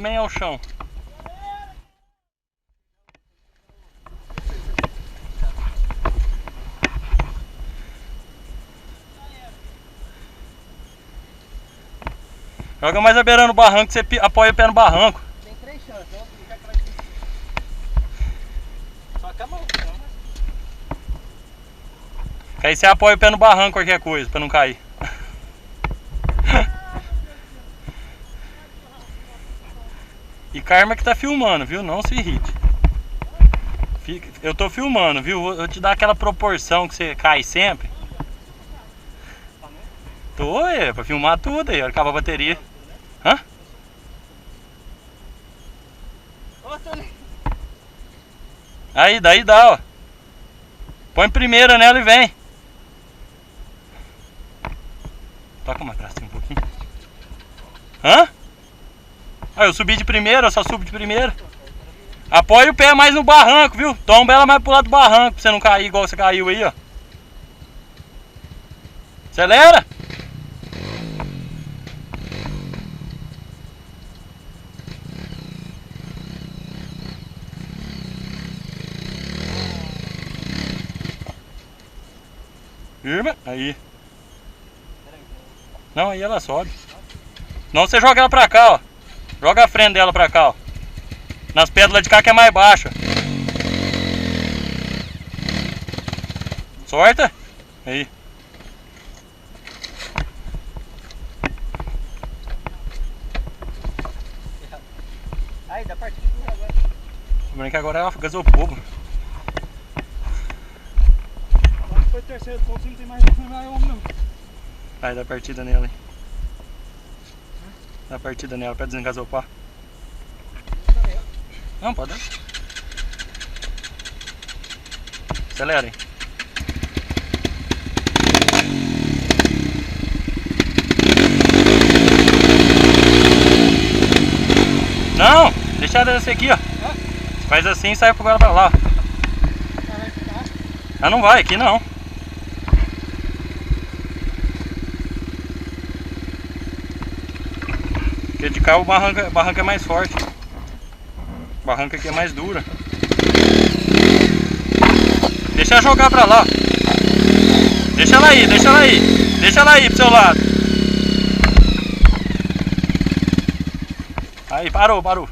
também é o chão. Joga mais a beirando o barranco, você apoia o pé no barranco. Tem 3 chances, vamos brincar que vai ser. Só com a mão, não, né? Que aí você apoia o pé no barranco, qualquer coisa, pra não cair. E Karma que tá filmando, viu? Não se irrite. Eu tô filmando, viu? Vou te dar aquela proporção que você cai sempre. Tô, pra filmar tudo aí, acaba a bateria. Hã? Aí, daí dá, ó. Põe primeira nela e vem. Toca mais pra cima um pouquinho. Hã? Ah, eu subi de primeira, eu só subo de primeira. Apoia o pé mais no barranco, viu? Tomba ela mais pro lado do barranco, pra você não cair igual você caiu aí, ó. Acelera! Firma, aí. Não, aí ela sobe. Não, você joga ela pra cá, ó. Joga a frente dela pra cá, ó. Nas pedras lá de cá que é mais baixa. Sorta. Aí. Aí, dá partida agora. Vou brincar agora é gasopobo. Foi o terceiro ponto, não tem mais homem não. Aí, dá partida nela, hein. Dá partida nela pra desengasopar. Não, pode dar. Acelera, hein. Não, deixa ela descer aqui, ó. Faz assim e sai com ela pra lá. Ela não vai, aqui não. Porque de cá o barranco é mais forte. O barranco aqui é mais dura. Deixa ela jogar pra lá. Deixa ela aí, deixa ela aí. Deixa ela aí pro seu lado. Aí, parou.